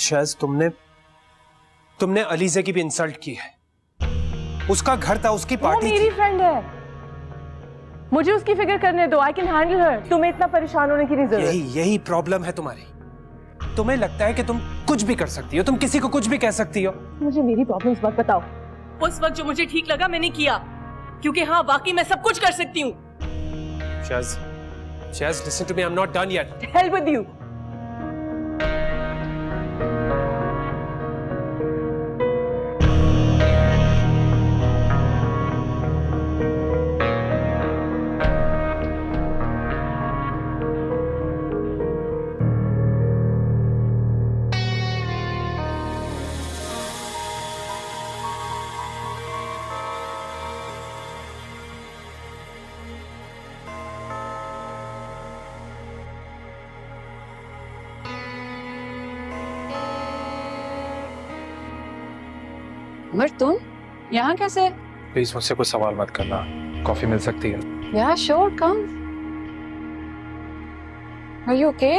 शायद तुमने अलीज़ा की भी इंसल्ट की है। उसका घर था, उसकी पार्टी वो मेरी फ्रेंड है, मुझे उसकी फिक्र करने दो। आई कैन हैंडल हर। तुम्हें इतना परेशान होने की नहीं जरूरत। यही प्रॉब्लम है तुम्हारी। तुम्हें लगता है कि तुम कुछ भी कर सकती हो, तुम किसी को कुछ भी कह सकती हो। मुझे मेरी प्रॉब्लम्स मत बताओ। उस वक्त जो मुझे ठीक लगा मैंने किया, क्योंकि हाँ वाकई मैं सब कुछ कर सकती हूँ। शायद listen to me, I'm not done yet. Hell with you. Umar, तुम यहाँ कैसे? प्लीज मुझसे कुछ सवाल मत करना। कॉफी मिल सकती है? Yeah, sure, come. Are you okay?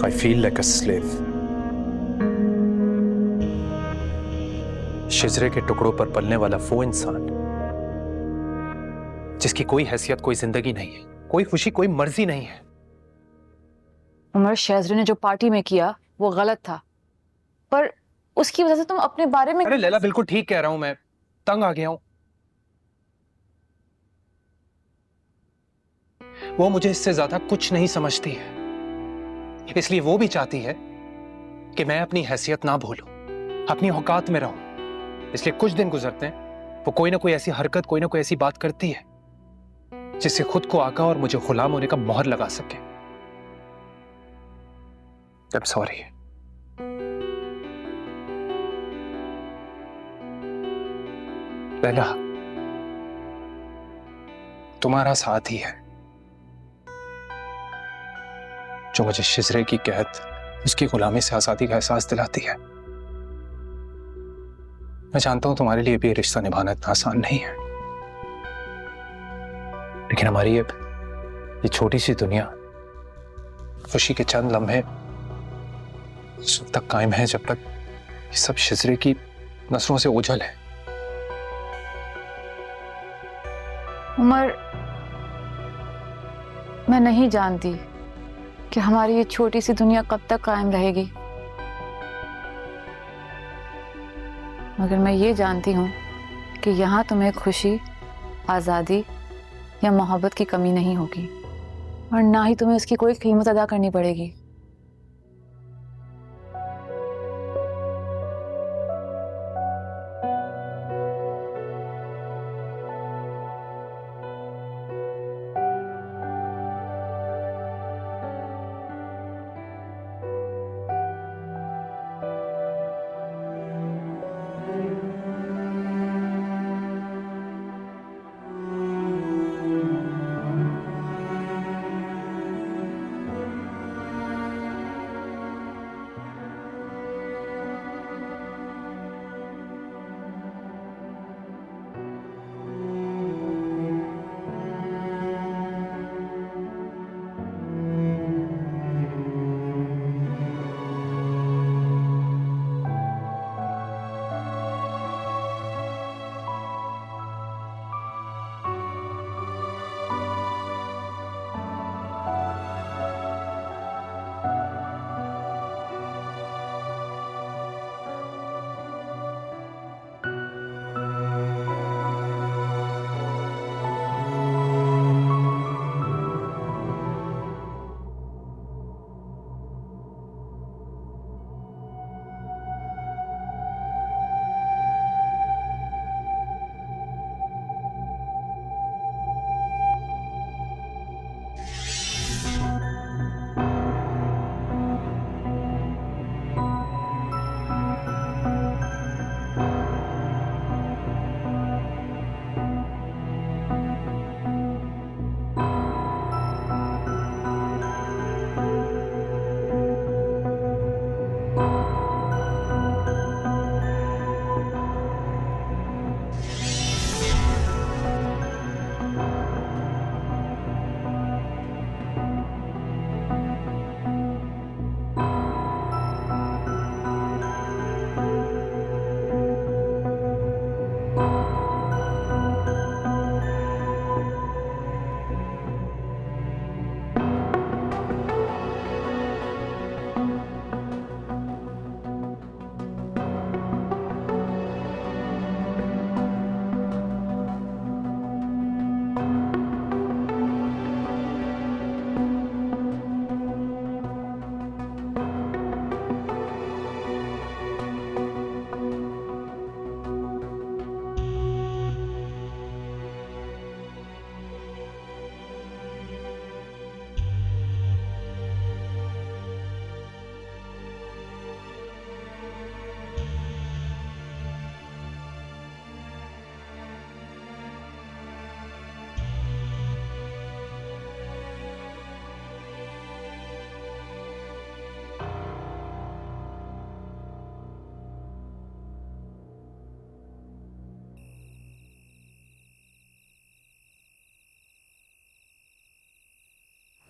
I feel like a slave. शिजरे के टुकड़ों पर पलने वाला वो इंसान जिसकी कोई हैसियत, कोई जिंदगी नहीं है, कोई खुशी, कोई मर्जी नहीं है। उमर, शेजरे ने जो पार्टी में किया वो गलत था, पर उसकी वजह से तुम अपने बारे में। अरे लैला, बिल्कुल ठीक कह रहा हूं मैं। तंग आ गया हूं। वो मुझे इससे ज्यादा कुछ नहीं समझती है, इसलिए वो भी चाहती है कि मैं अपनी हैसियत ना भूलूं, अपनी औकात में रहूं। इसलिए कुछ दिन गुजरते हैं, वो कोई ना कोई ऐसी हरकत, कोई ना कोई ऐसी बात करती है जिससे खुद को आका और मुझे गुलाम होने का मोहर लगा सके। I'm sorry। लैला, तुम्हारा साथ ही है जो मुझे शिजरे की कैद, उसकी गुलामी से आजादी का एहसास दिलाती है। मैं जानता हूं तुम्हारे लिए भी ये रिश्ता निभाना इतना आसान नहीं है, लेकिन हमारी ये छोटी सी दुनिया खुशी के चंद लम्हे उस वक्त तक कायम है जब तक ये सब शिजरे की नसरों से ओझल है। उमर, मैं नहीं जानती कि हमारी ये छोटी सी दुनिया कब तक कायम रहेगी, मगर मैं ये जानती हूँ कि यहाँ तुम्हें खुशी, आज़ादी या मोहब्बत की कमी नहीं होगी, और ना ही तुम्हें उसकी कोई कीमत अदा करनी पड़ेगी।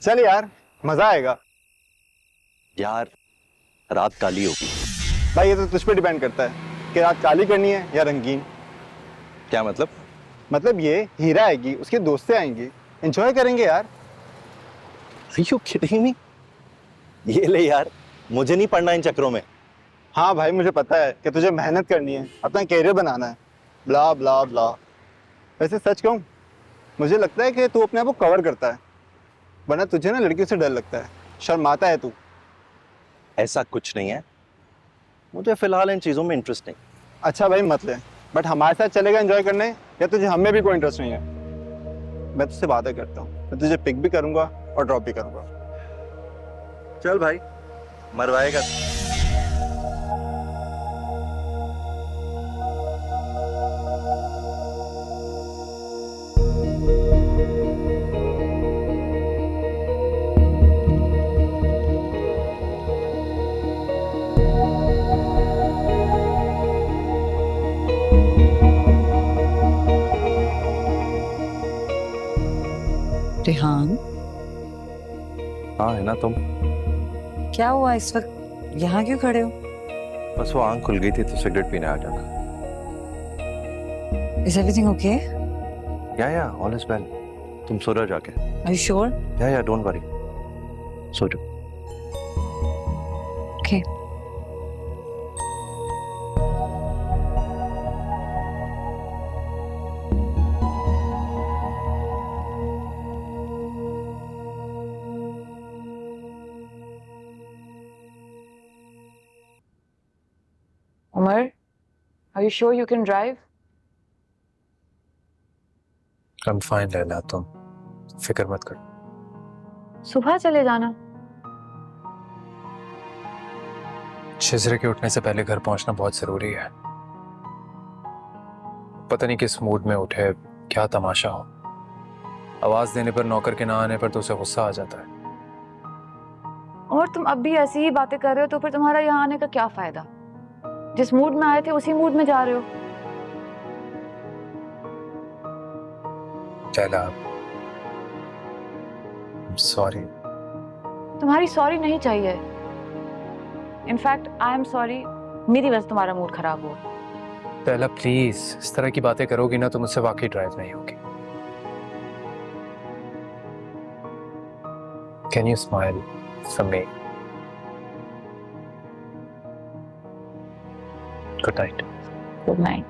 चल यार, मजा आएगा। यार रात काली होगी। भाई ये तो तुझ पे डिपेंड करता है कि रात काली करनी है या रंगीन। क्या मतलब? मतलब ये हीरा आएगी, उसके दोस्तें आएंगी, एंजॉय करेंगे यार। Are you kidding me? ये ले यार, मुझे नहीं पढ़ना इन चक्रों में। हाँ भाई, मुझे पता है कि तुझे मेहनत करनी है, अपना कैरियर बनाना है, ब्ला ब्ला ब्ला। वैसे सच कहूँ, मुझे लगता है कि तू अपने आप को कवर करता है, वरना तुझे ना लड़कियों से डर लगता है, शर्माता है तू। ऐसा कुछ नहीं है, मुझे फिलहाल इन चीजों में इंटरेस्ट नहीं। अच्छा भाई मत ले, बट हमारे साथ चलेगा एंजॉय करने, या तुझे हमें भी कोई इंटरेस्ट नहीं है? मैं तुझसे वादा करता हूँ, मैं तुझे पिक भी करूंगा और ड्रॉप भी करूंगा। चल भाई, मरवाएगा। रेहान, हाँ है ना तुम? क्या हुआ इस वक्त यहाँ क्यों खड़े हो? बस वो आंख खुल गई थी तो सिगरेट पीने आ जाना। Is everything okay? या ऑल इज वेल। तुम सो जाओ जाके। Are you sure? Yeah don't worry, सो जाओ। Okay. Umar, are you sure you can drive? I'm fine Laila, तुम फिक्र मत कर। सुबह चले जाना। शिजरे के उठने से पहले घर पहुंचना बहुत जरूरी है। पता नहीं किस मूड में उठे, क्या तमाशा हो। आवाज देने पर, नौकर के ना आने पर तो उसे गुस्सा आ जाता है। और तुम अब भी ऐसी ही बातें कर रहे हो तो फिर तुम्हारा यहाँ आने का क्या फायदा? जिस मूड में आए थे उसी मूड में जा रहे हो। लैला, सॉरी। तुम्हारी सॉरी नहीं चाहिए। इनफैक्ट आई एम सॉरी, मेरी वजह से तुम्हारा मूड खराब हुआ। लैला प्लीज, इस तरह की बातें करोगी ना तो मुझसे वाकई ड्राइव नहीं होगी। Can you smile for me? Good night. Good night.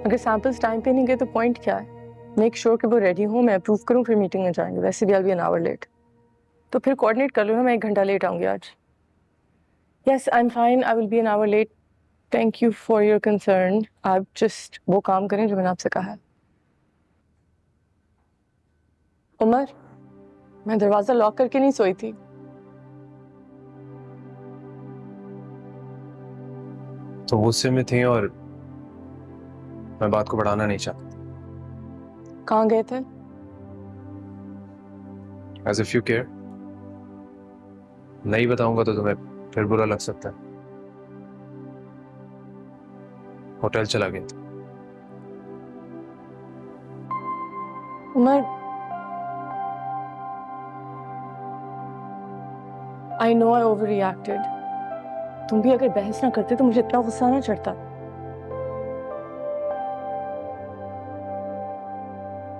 अगर सैंपल्स टाइम पे नहीं गए तो पॉइंट क्या है? मेक श्योर कि वो रेडी हो, मैं अप्रूव करूँ, फिर मीटिंग में जाएंगे। वैसे भी I'll be an hour late, तो फिर कोऑर्डिनेट कर लो ना। मैं 1 घंटा लेट आऊँगी आज। Yes I am fine, I will be an hour late. Thank you for your concern. आप जस्ट वो काम करें जो मैंने आपसे कहा है। उमर, मैं दरवाजा लॉक करके नहीं सोई थी। तो गुस्से में थी और मैं बात को बढ़ाना नहीं चाहता। कहाँ गए थे? As if you care। नहीं बताऊंगा तो तुम्हें फिर बुरा लग सकता है। होटल चला गया था। Umar, I know I overreacted। तुम भी अगर बहस ना करते तो मुझे इतना गुस्सा ना चढ़ता।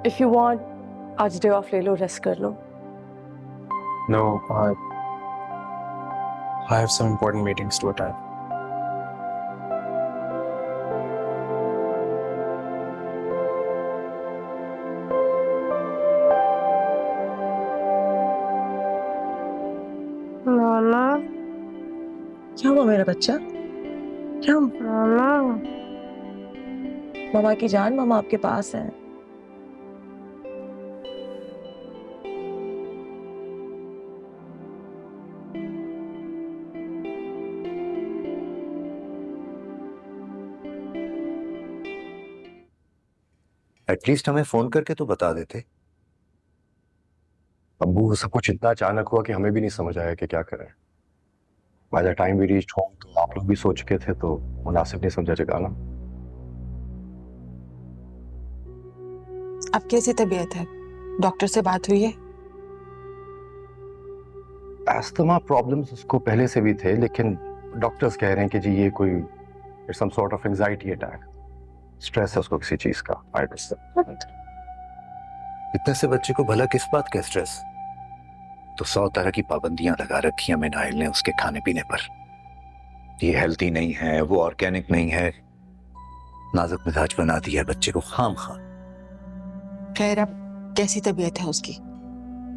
If you want, आज डे ऑफ ले लो, रेस्ट कर लो। No, I have some important meetings to attend। मामा, क्या हुआ मेरा बच्चा? क्या हुआ? मामा, मामा की जान, मामा आपके पास है। एटलीस्ट हमें फोन करके तो बता देते। अब्बू सब कुछ इतना अचानक हुआ कि हमें भी नहीं समझ आया कि क्या करें। By the time we reached home तो आप लोग भी सोच चुके थे, तो मुनासिब नहीं समझा जगाना। अब कैसी तबीयत है? डॉक्टर से बात हुई है? अस्थमा प्रॉब्लम्स उसको पहले से भी थे, लेकिन डॉक्टर्स कह रहे हैं कि जी ये कोई some sort of anxiety attack, stress है उसको किसी चीज का। इतने से बच्चे को भला किस बात का स्ट्रेस? तो 100 तरह की पाबंदियां लगा रखी हैं नाहिल ने उसके खाने पीने पर। ये हेल्थी नहीं है, वो ऑर्गेनिक नहीं है, नाजुक मिजाज बना दिया है बच्चे को खाम खा। खैर, अब कैसी तबीयत है उसकी?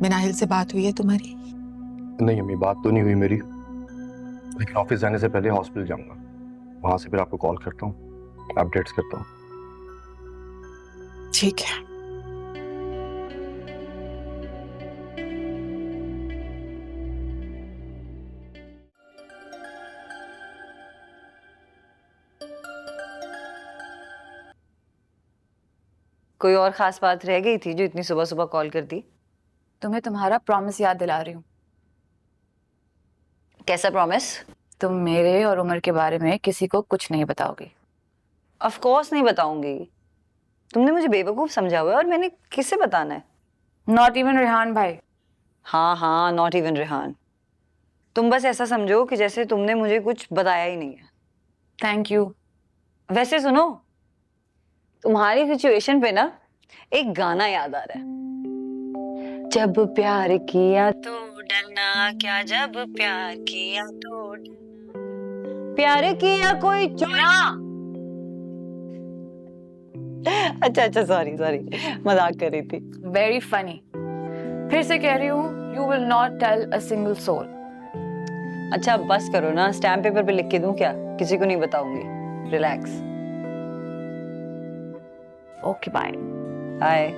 मिनाहिल से बात हुई है तुम्हारी? नहीं अम्मी, बात तो नहीं हुई मेरी, लेकिन ऑफिस जाने से पहले हॉस्पिटल जाऊंगा, वहां से फिर आपको कॉल करता हूँ, अपडेट्स करता हूँ। ठीक है। कोई और खास बात रह गई थी जो इतनी सुबह सुबह कॉल कर दी? तुम्हें तुम्हारा प्रॉमिस याद दिला रही हूँ। कैसा प्रॉमिस? तुम मेरे और उमर के बारे में किसी को कुछ नहीं बताओगी। ऑफ कोर्स नहीं बताऊंगी। तुमने मुझे बेवकूफ समझा हुआ है और मैंने किसे बताना है? नॉट इवन रेहान भाई। हाँ हाँ, नॉट इवन रेहान। तुम बस ऐसा समझो कि जैसे तुमने मुझे कुछ बताया ही नहीं है। Thank you. वैसे सुनो, तुम्हारी सिचुएशन पे ना एक गाना याद आ रहा है। जब प्यार किया तो डरना क्या, जब प्यार किया तो डरना, प्यार किया कोई चुना। अच्छा सॉरी मजाक कर रही थी। Very funny. फिर से कह रही हूँ, you will not tell a single soul. अच्छा बस करो ना, स्टैम्प पेपर पे लिख के दूं क्या? किसी को नहीं बताऊंगी। Relax. Okay bye. Bye.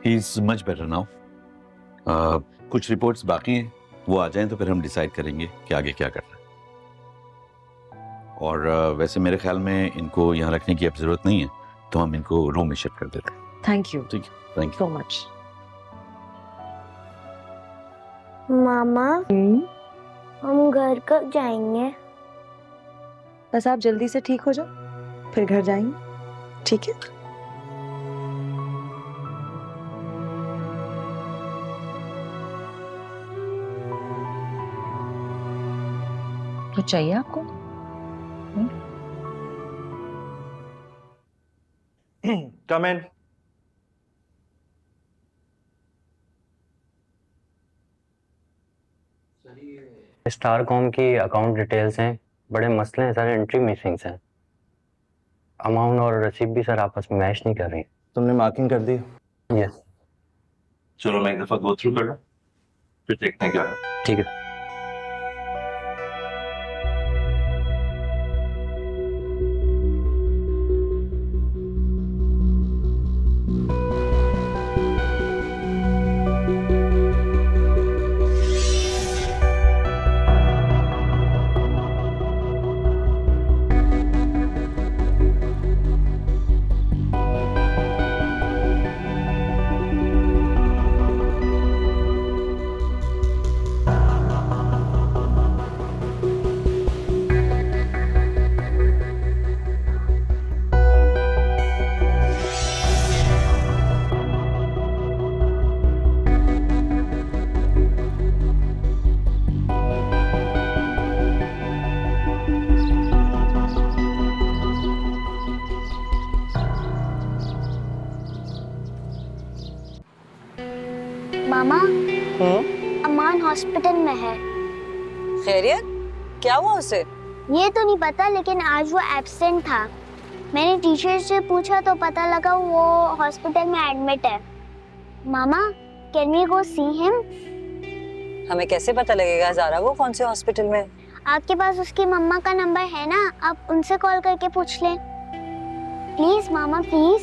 He is much better now. कुछ रिपोर्ट्स बाकी हैं, वो आ जाएं तो फिर हम डिसाइड करेंगे कि आगे क्या करना है। और वैसे मेरे ख्याल में इनको यहाँ रखने की अब जरूरत नहीं है, तो हम इनको रूम में शिफ्ट कर देते हैं। Thank you. ठीक है, थैंक सो मच। मामा, हम घर कब जाएंगे? बस आप जल्दी से ठीक हो जाओ, फिर घर जाएंगे। ठीक है? कुछ चाहिए आपको? कम इन। स्टारकॉम की अकाउंट डिटेल्स हैं, बड़े मसले हैं, सारे एंट्री मिसिंग्स हैं। अमाउंट और रसीद भी सर आपस में मैच नहीं कर रही। तुमने मार्किंग कर दी? यस। चलो मैं एक दफा गो थ्रू कर लूं, फिर देखते हैं क्या है। ठीक है। मामा, अमान हॉस्पिटल में है। खैरियत? क्या हुआ उसे? ये तो नहीं पता, लेकिन आज वो एब्सेंट था। मैंने टीचर से पूछा तो पता लगा वो हॉस्पिटल में एडमिट है। मामा, can we go see him? हमें कैसे पता लगेगा ज़ारा वो कौन से हॉस्पिटल में? आपके पास उसकी मम्मा का नंबर है ना, आप उनसे कॉल करके पूछ लें। Please mama, please.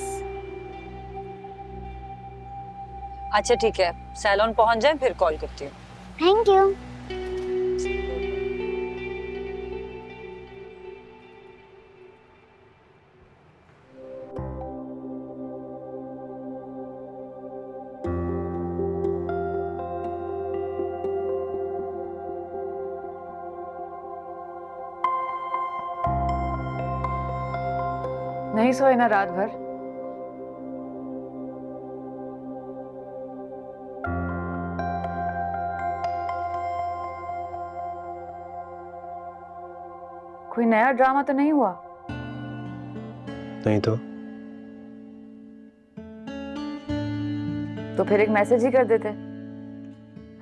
अच्छा ठीक है, सैलून पहुंच जाए फिर कॉल करती हूँ। Thank you. नहीं सोए ना रात भर? कोई नया ड्रामा तो नहीं हुआ? नहीं तो फिर एक मैसेज ही कर देते।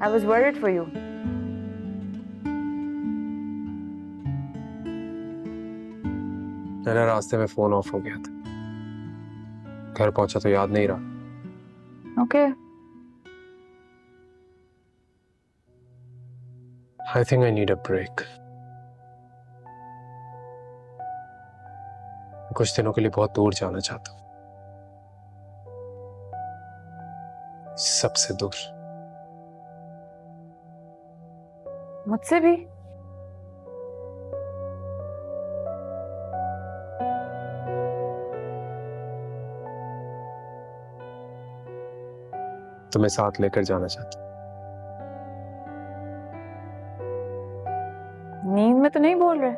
I was worried for you. मेरा रास्ते में फोन ऑफ हो गया था, घर पहुंचा तो याद नहीं रहा। Okay. I think I need a break. कुछ दिनों के लिए बहुत दूर जाना चाहता हूँ, सबसे दूर। मुझसे भी? तुम्हें साथ लेकर जाना चाहता हूँ। नींद में तो नहीं बोल रहे?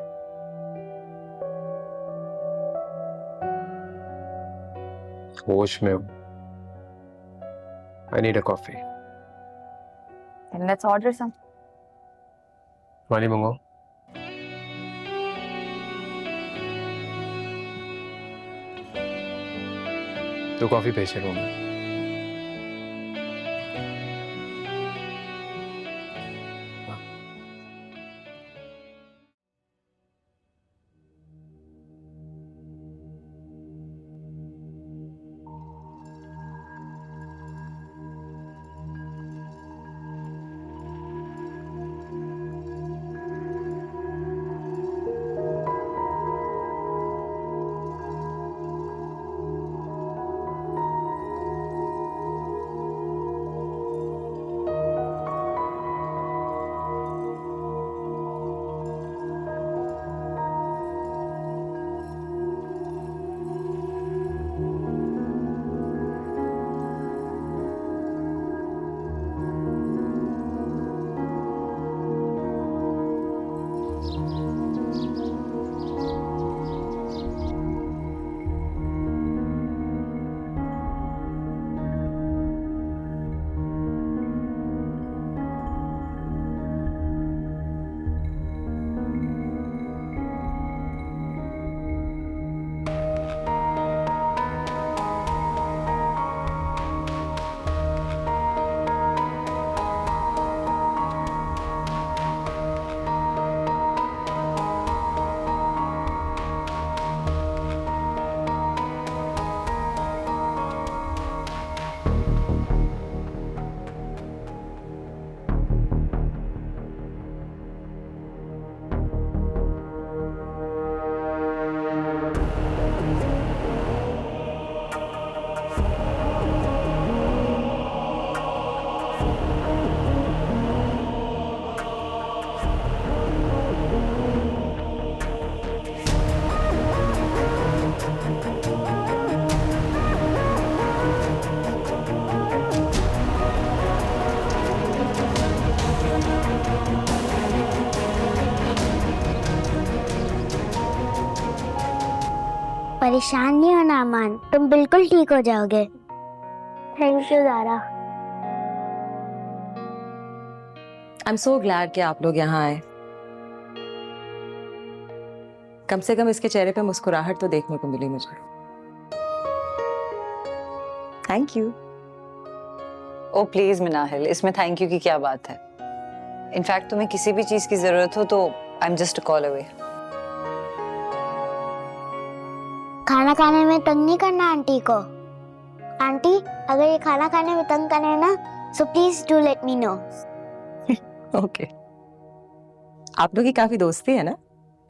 होश में हूँ। I need a coffee. Then let's order some. पानी मंगाओ। तो कॉफी भेज रूम में। परेशान नहीं होना अमान, तुम बिल्कुल ठीक हो जाओगे। Thank you Zara. I am so glad कि आप लोग यहाँ आए। कम से कम इसके चेहरे पे मुस्कुराहट तो देखने को मिली मुझे। Thank you. Oh please Minahil, इसमें थैंक यू की क्या बात है। इनफैक्ट तुम्हें किसी भी चीज की जरूरत हो तो I am just a call away. खाना खाने में तंग नहीं करना आंटी को। आंटी, अगर ये खाना खाने में तंग करे ना, so please do let me know. Okay. आप लोग की काफी दोस्ती है ना?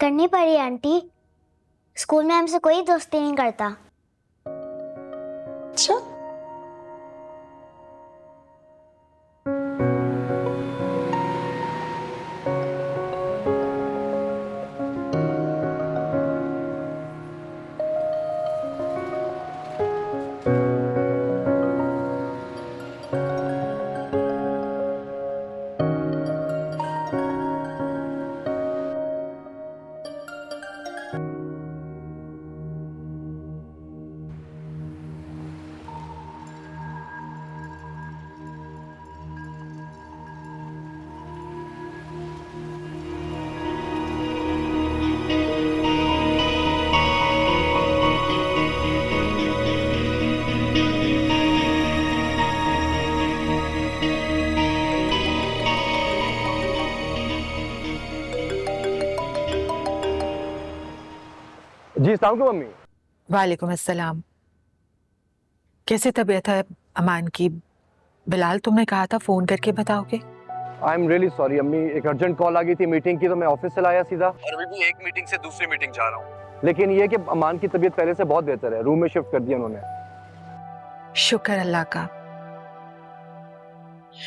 करनी पड़ी आंटी, स्कूल में हमसे कोई दोस्ती नहीं करता। अच्छा। जी अस्सलाम वालेकुम मम्मी। वालेकुम अस्सलाम। कैसे तबीयत है अमान की? बिलाल, तुमने कहा था फोन करके बताओगे। आई एम रियली सॉरी अम्मी, एक अर्जेंट कॉल आ गई थी मीटिंग की, तो मैं ऑफिस से लाया सीधा, और अभी भी एक मीटिंग से दूसरी मीटिंग जा रहा हूँ। लेकिन ये कि अमान की तबीयत पहले से बहुत बेहतर है, रूम में शिफ्ट कर दिया उन्होंने। शुक्र अल्लाह का।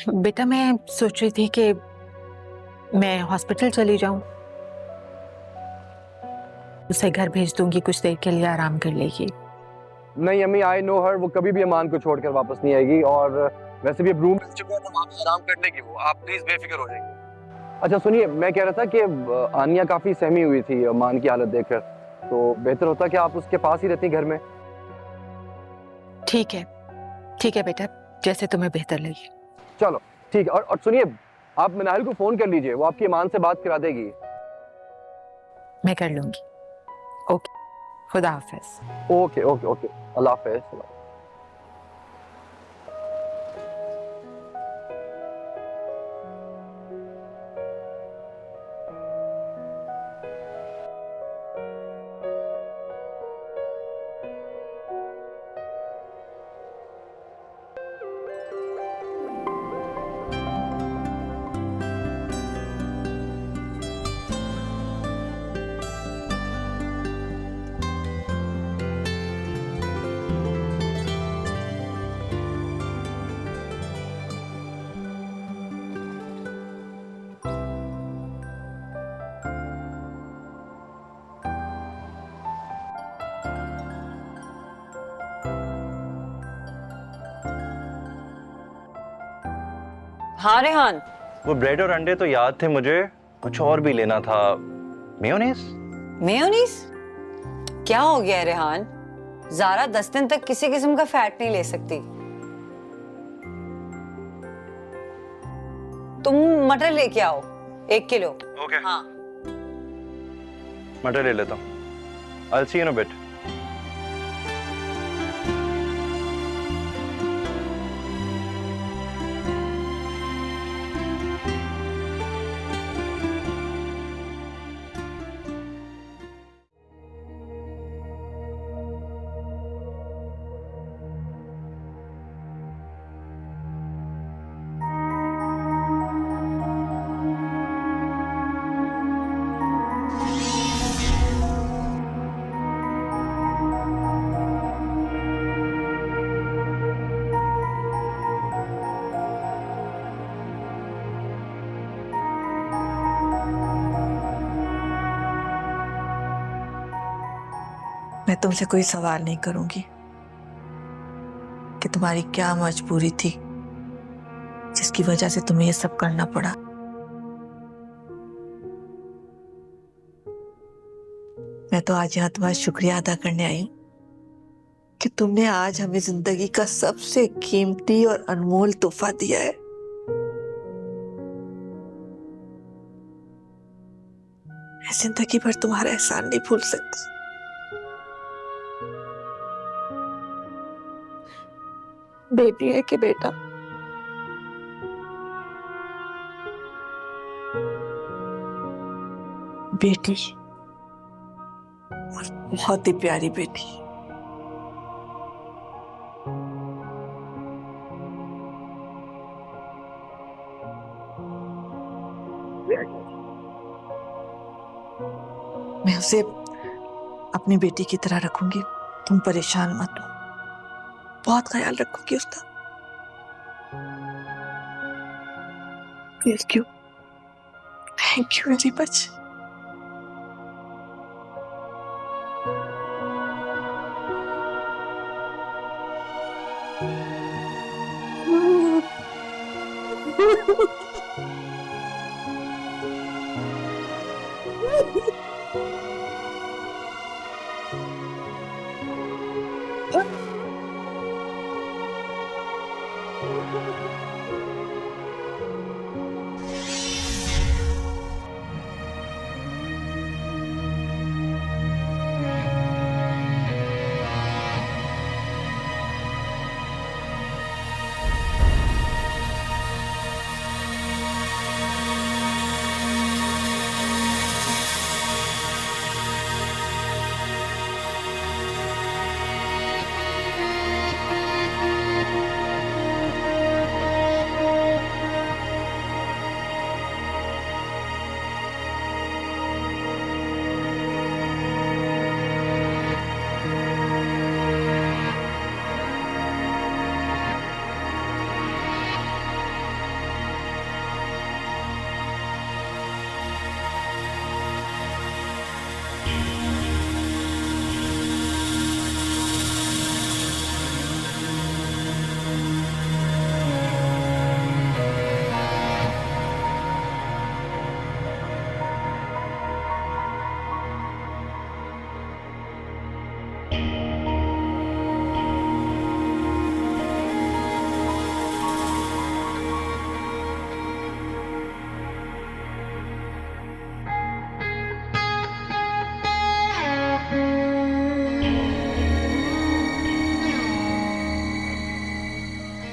बेटा, मैं सोच रही थी कि मैं हॉस्पिटल चली जाऊं, उसे घर भेज दूंगी, कुछ देर के लिए आराम कर लेगी। नहीं अम्मी, आई नो हर, वो कभी भी अमान को छोड़कर वापस नहीं आएगी, और वैसे भी अब रूम मिल चुका है तो वहाँ पे आराम कर लेगी वो, आप प्लीज बेफिक्र हो जाइए। अच्छा सुनिए, मैं कह रहा था कि आनिया काफी सहमी हुई थी अमान की हालत देखकर, तो बेहतर होता कि आप उसके पास ही रहती घर में। ठीक है बेटा, जैसे तुम्हें बेहतर लगे। चलो ठीक है, और सुनिए, आप मनाहिल को फोन कर लीजिए, वो आपकी अमान से बात करा देगी। मैं कर लूंगी। ओके, खुदा हाफिज। ओके ओके ओके, अल्लाह हाफिज। हाँ रेहान, वो ब्रेड और अंडे तो याद थे मुझे, कुछ और भी लेना था। मेयोनीज? मेयोनीज? क्या हो गया है रेहान? ज़ारा 10 दिन तक किसी किस्म का फैट नहीं ले सकती। तुम मटर लेके आओ 1 किलो। ओके। हाँ, मटर ले लेता हूँ। I'll see you in a bit. मैं तुमसे कोई सवाल नहीं करूंगी कि तुम्हारी क्या मजबूरी थी जिसकी वजह से तुम्हें ये सब करना पड़ा। मैं तो आज यहाँ तुम्हारा शुक्रिया अदा करने आई हूँ कि तुमने आज हमें जिंदगी का सबसे कीमती और अनमोल तोहफा दिया है। मैं जिंदगी भर तुम्हारा एहसान नहीं भूल सकती। बेटी है कि बेटा? बेटी, बहुत ही प्यारी बेटी। उसे अपनी बेटी की तरह रखूंगी, तुम परेशान मत हो, बहुत ख्याल रखूंगी उसका। Thank you very much.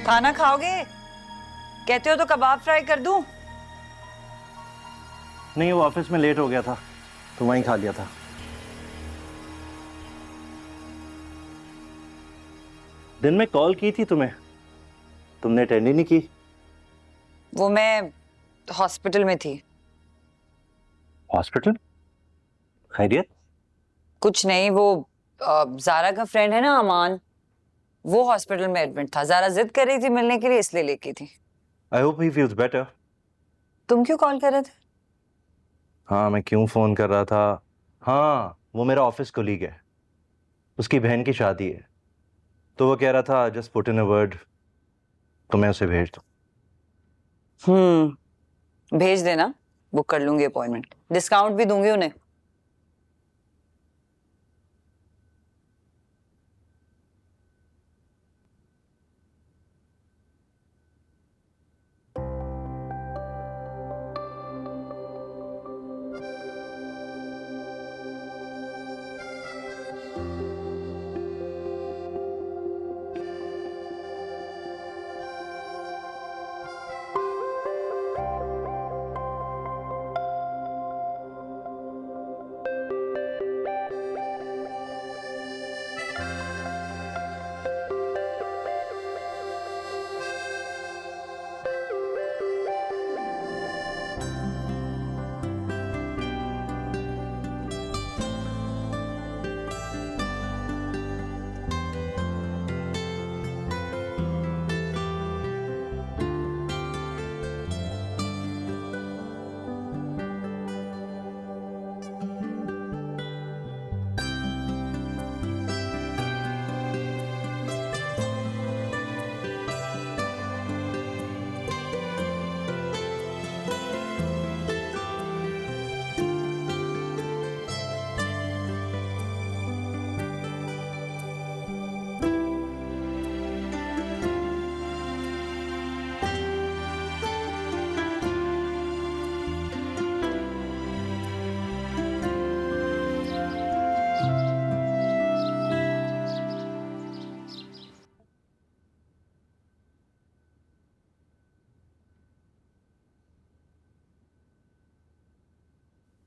खाना खाओगे? कहते हो तो कबाब फ्राई कर दूं? नहीं, वो ऑफिस में लेट हो गया था तो वहीं खा लिया था। दिन में कॉल की थी तुम्हें, तुमने अटेंड ही नहीं की। वो मैं हॉस्पिटल में थी। हॉस्पिटल? खैरियत? कुछ नहीं, वो जारा का फ्रेंड है ना अमान, वो हॉस्पिटल में एडमिट था। जारा जिद कर रही थी मिलने के लिए, इसलिए लेके थी। I hope he feels better. तुम क्यों कॉल कर रहे थे? हाँ, मैं क्यों फोन कर रहा था, हाँ वो मेरा ऑफिस कोलीग है, उसकी बहन की शादी है, तो वो कह रहा था just put in a word, तो मैं उसे भेज दूं। भेज देना, बुक कर लूंगी अपॉइंटमेंट, डिस्काउंट भी दूंगी उन्हें।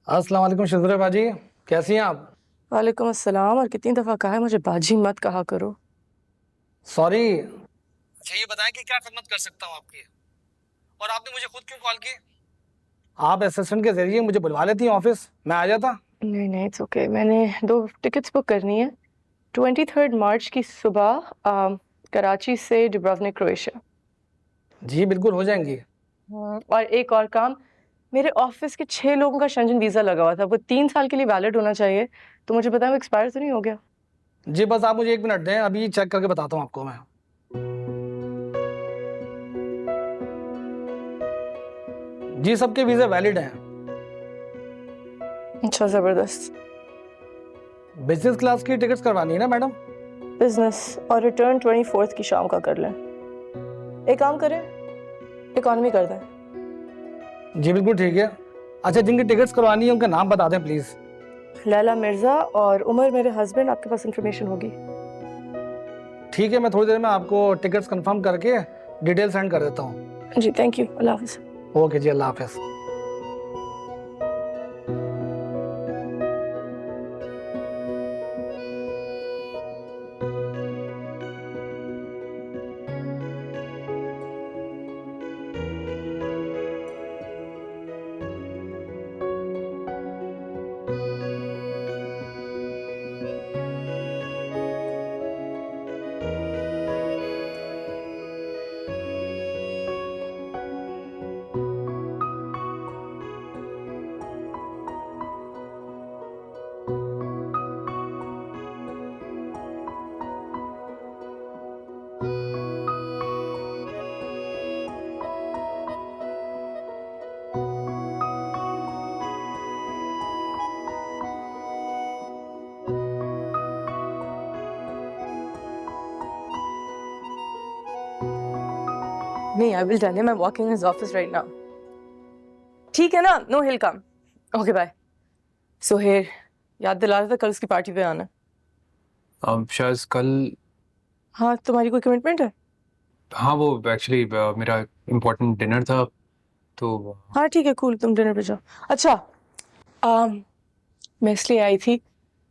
अस्सलाम वालेकुम शजरा बाजी, कैसी हैं आप? वालेकुम अस्सलाम। और कितनी दफ़ा कहा है मुझे बाजी मत कहा करो। सॉरी। अच्छा ये बताएं कि क्या खिदमत कर सकता हूँ आपकी, और आपने मुझे खुद क्यों कॉल की? आप असिस्टेंट के जरिए मुझे बुलवा लेती हैं ऑफिस, मैं आ जाता। नहीं नहीं इट्स ओके, मैंने 2 टिकट्स बुक करनी है 23 मार्च की सुबह कराची से डुब्रोवनिक क्रोएशिया। जी बिल्कुल हो जाएंगी। और एक और काम, मेरे ऑफिस के 6 लोगों का शेंजन वीज़ा लगा हुआ था, वो 3 साल के लिए वैलिड होना चाहिए, तो मुझे पता है वो एक्सपायर तो नहीं हो गया। जी बस आप मुझे 1 मिनट दें, अभी चेक करके बताता हूँ आपको मैं। जी सबके वीज़े वैलिड हैं। अच्छा ज़बरदस्त। बिजनेस क्लास की टिकट्स करवानी है ना मैडम? बिजनेस और रिटर्न 24 की शाम का कर लें। एक काम करें, इकोनॉमी कर दें। जी बिल्कुल ठीक है। अच्छा जिनकी टिकट्स करवानी है उनका नाम बता दें प्लीज़। लैला मिर्ज़ा और उमर मेरे हस्बैंड, आपके पास इंफॉर्मेशन होगी। ठीक है, मैं थोड़ी देर में आपको टिकट्स कंफर्म करके डिटेल सेंड कर देता हूँ। जी थैंक यू, अल्लाह हाफ़िज़। ओके जी, अल्लाह हाफिज़। नहीं, I will tell him I am walking his office right now. ठीक है ना, no he'll come. Okay bye. Suhair, याद दिला रहा था कल उसकी पार्टी पे आना। शायद कल। हाँ, तुम्हारी कोई कमिटमेंट है? हाँ वो एक्चुअली मेरा इम्पोर्टेंट डिनर था तो। हाँ ठीक है, कूल, तुम डिनर पे जाओ। अच्छा मैं इसलिए आई थी,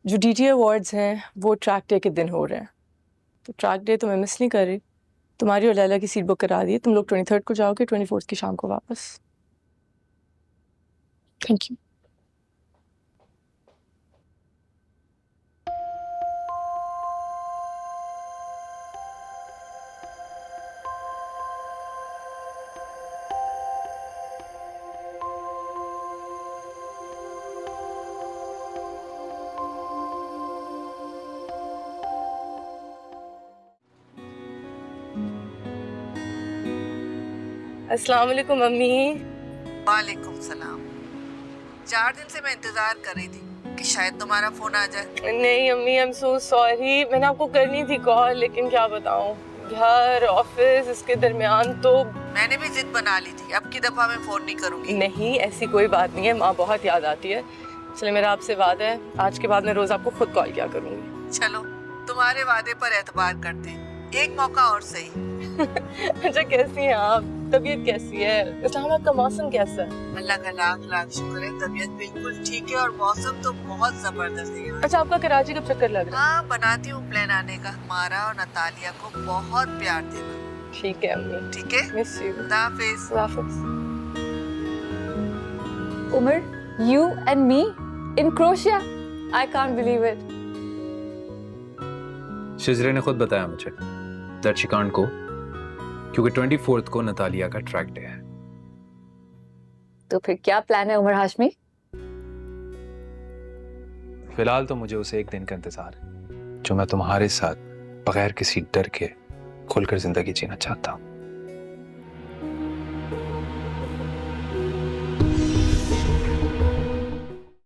जो DTA अवार्ड्स हैं वो ट्रैक डे के दिन हो रहे हैं, तो ट्रैक डे तो मैं मिस नहीं कर रही। तुम्हारी और लैला की सीट बुक करा दी है, तुम लोग 23 को जाओगे, 24 की शाम को वापस। Thank you. अस्सलाम वालेकुम मम्मी। वालेकुम सलाम। 4 दिन से मैं इंतजार कर रही थी कि शायद तुम्हारा फोन आ जाए। नहीं अम्मी, आई एम सो सॉरी, मैंने आपको करनी थी कॉल, लेकिन क्या बताऊं, घर ऑफिस इसके दरमियान तो। मैंने भी जिद बना ली थी, अब की दफा मैं फोन नहीं करूंगी। नहीं ऐसी कोई बात नहीं है, माँ बहुत याद आती है। चलिए मेरा आपसे वादा है, आज के बाद मैं रोज आपको खुद कॉल किया करूंगी। चलो तुम्हारे वादे पर एतबार करते हैं, एक मौका और सही। अच्छा कैसी हैं आप, तबीयत कैसी है, इस्लामाबाद का मौसम कैसा है? अल्लाह का लाख लाख शुक्र है, तबीयत बिल्कुल ठीक है और मौसम तो बहुत जबरदस्त है। अच्छा आपका कराची कब चक्कर लग रहा है? हाँ बनाती हूँ प्लान आने का, हमारा और नतालिया को बहुत प्यार देना। ठीक है अम्मी। ठीक है, मिस यू। खुदा हाफिज। खुदा हाफिज। Umar, you and me in Croatia? I can't believe it. शिजरे ने खुद बताया मुझे दैट शी कांट गो, क्योंकि 24 को नतालिया का ट्रैक डे है। तो फिर क्या प्लान है उमर हाशमी? फिलहाल तो मुझे उस एक दिन का इंतजार है जो मैं तुम्हारे साथ बगैर किसी डर के खुलकर जिंदगी जीना चाहता हूँ।